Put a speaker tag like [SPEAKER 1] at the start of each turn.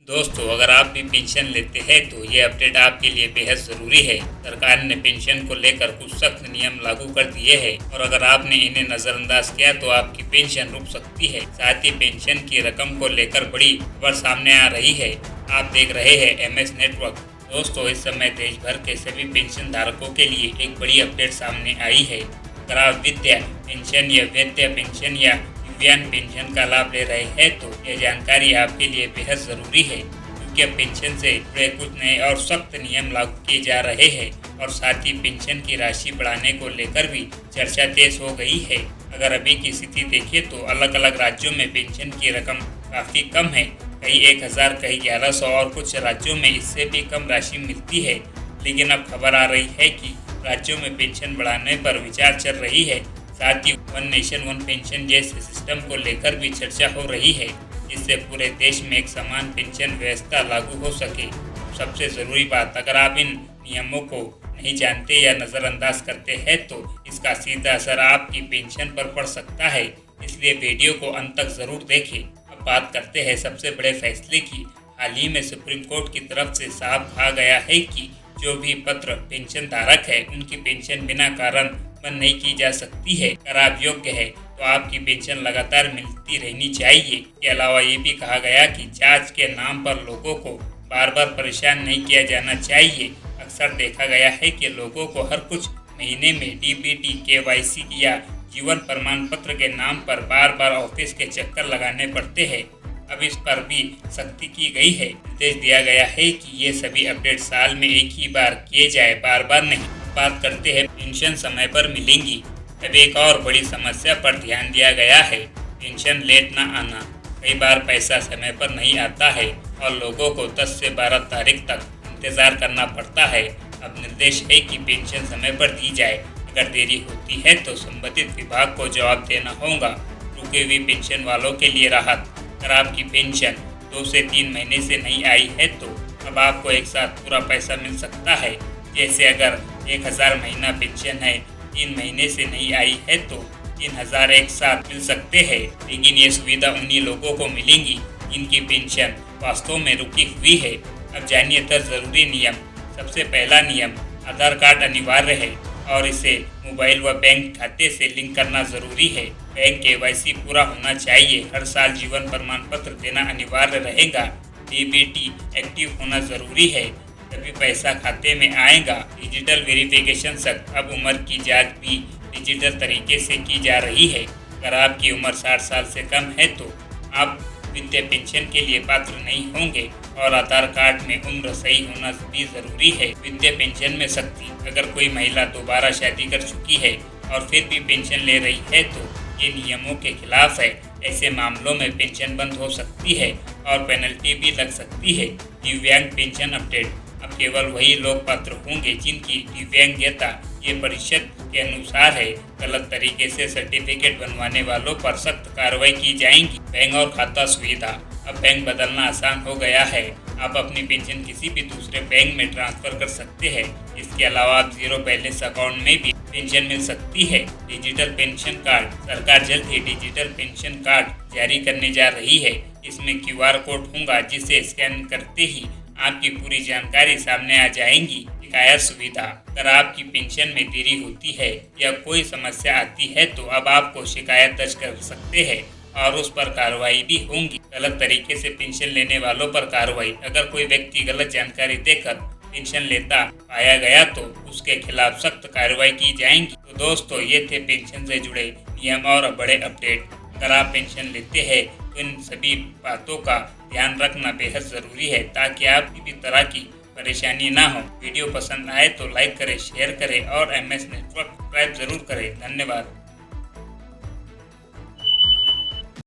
[SPEAKER 1] दोस्तों, अगर आप भी पेंशन लेते हैं तो ये अपडेट आपके लिए बेहद ज़रूरी है। सरकार ने पेंशन को लेकर कुछ सख्त नियम लागू कर दिए हैं और अगर आपने इन्हें नज़रअंदाज किया तो आपकी पेंशन रुक सकती है। साथ ही पेंशन की रकम को लेकर बड़ी खबर सामने आ रही है। आप देख रहे हैं MS नेटवर्क। दोस्तों, इस समय देश भर के सभी पेंशन धारकों के लिए एक बड़ी अपडेट सामने आई है। अगर आप विद्या पेंशन या वैद्य पेंशन या दिव्यांग पेंशन का लाभ ले रहे हैं तो यह जानकारी आपके लिए बेहद ज़रूरी है, क्योंकि अब पेंशन से जुड़े कुछ नए और सख्त नियम लागू किए जा रहे हैं और साथ ही पेंशन की राशि बढ़ाने को लेकर भी चर्चा तेज हो गई है। अगर अभी की स्थिति देखें तो अलग अलग राज्यों में पेंशन की रकम काफ़ी कम है। कई 1000, कई 1100 और कुछ राज्यों में इससे भी कम राशि मिलती है। लेकिन अब खबर आ रही है कि राज्यों में पेंशन बढ़ाने पर विचार चल रही है। साथ ही वन नेशन वन पेंशन जैसे सिस्टम को लेकर भी चर्चा हो रही है, जिससे पूरे देश में एक समान पेंशन व्यवस्था लागू हो सके। सबसे ज़रूरी बात, अगर आप इन नियमों को नहीं जानते या नज़रअंदाज करते हैं तो इसका सीधा असर आपकी पेंशन पर पड़ सकता है। इसलिए वीडियो को अंत तक ज़रूर देखें। अब बात करते हैं सबसे बड़े फैसले की। हाल ही में सुप्रीम कोर्ट की तरफ से साफ कहा गया है कि जो भी पत्र पेंशन धारक है उनकी पेंशन बिना कारण बंद नहीं की जा सकती है। अगर आप योग्य है तो आपकी पेंशन लगातार मिलती रहनी चाहिए। इसके अलावा ये भी कहा गया कि जांच के नाम पर लोगों को बार बार परेशान नहीं किया जाना चाहिए। अक्सर देखा गया है कि लोगों को हर कुछ महीने में DBT, KYC या जीवन प्रमाण पत्र के नाम पर बार बार ऑफिस के चक्कर लगाने पड़ते हैं। अब इस पर भी सख्ती की गई है। निर्देश दिया गया है कि ये सभी अपडेट साल में एक ही बार किए जाए, बार बार नहीं। बात करते हैं पेंशन समय पर मिलेंगी। अब एक और बड़ी समस्या पर ध्यान दिया गया है, पेंशन लेट ना आना। कई बार पैसा समय पर नहीं आता है और लोगों को 10 से 12 तारीख तक इंतज़ार करना पड़ता है। अब निर्देश है कि पेंशन समय पर दी जाए। अगर देरी होती है तो संबंधित विभाग को जवाब देना होगा। रुके हुए पेंशन वालों के लिए राहत, अगर आपकी पेंशन 2 से 3 महीने से नहीं आई है तो अब आपको एक साथ पूरा पैसा मिल सकता है। जैसे अगर 1000 महीना पेंशन है, 3 महीने से नहीं आई है तो 3000 एक साथ मिल सकते हैं। लेकिन ये सुविधा उन्हीं लोगों को मिलेंगी जिनकी पेंशन वास्तव में रुकी हुई है। अब जानिए 10 ज़रूरी नियम। सबसे पहला नियम, आधार कार्ड अनिवार्य है और इसे मोबाइल व बैंक खाते से लिंक करना ज़रूरी है। बैंक KYC पूरा होना चाहिए। हर साल जीवन प्रमाण पत्र देना अनिवार्य रहेगा। DBT एक्टिव होना ज़रूरी है, तभी पैसा खाते में आएगा। डिजिटल वेरिफिकेशन सख्त, अब उम्र की जांच भी डिजिटल तरीके से की जा रही है। अगर आपकी उम्र 60 साल से कम है तो आप विद्या पेंशन के लिए पात्र नहीं होंगे और आधार कार्ड में उम्र सही होना भी ज़रूरी है। विद्या पेंशन में सख्ती, अगर कोई महिला दोबारा शादी कर चुकी है और फिर भी पेंशन ले रही है तो ये नियमों के खिलाफ है। ऐसे मामलों में पेंशन बंद हो सकती है और पेनल्टी भी लग सकती है। दिव्यांग पेंशन अपडेट, अब केवल वही लोग पात्र होंगे जिनकी दिव्यांगता ये परिषद के अनुसार है। गलत तरीके से सर्टिफिकेट बनवाने वालों पर सख्त कार्रवाई की जाएगी। बैंक और खाता सुविधा, अब बैंक बदलना आसान हो गया है। आप अपनी पेंशन किसी भी दूसरे बैंक में ट्रांसफर कर सकते हैं। इसके अलावा आप जीरो बैलेंस अकाउंट में भी पेंशन मिल सकती है। डिजिटल पेंशन कार्ड, सरकार जल्द ही डिजिटल पेंशन कार्ड जारी करने जा रही है। इसमें QR कोड होगा जिसे स्कैन करते ही आपकी पूरी जानकारी सामने आ जाएगी। शिकायत सुविधा, अगर आपकी पेंशन में देरी होती है या कोई समस्या आती है तो अब आपको शिकायत दर्ज कर सकते हैं और उस पर कार्रवाई भी होंगी। गलत तरीके से पेंशन लेने वालों पर कार्रवाई, अगर कोई व्यक्ति गलत जानकारी देकर पेंशन लेता पाया गया तो उसके खिलाफ सख्त कार्रवाई की जाएंगी। तो दोस्तों, ये थे पेंशन से जुड़े नियम और बड़े अपडेट। अगर आप पेंशन लेते हैं तो इन सभी बातों का ध्यान रखना बेहद ज़रूरी है ताकि आप किसी भी तरह की परेशानी ना हो। वीडियो पसंद आए तो लाइक करें, शेयर करें और MS नेटवर्क सब्सक्राइब ज़रूर करें। धन्यवाद।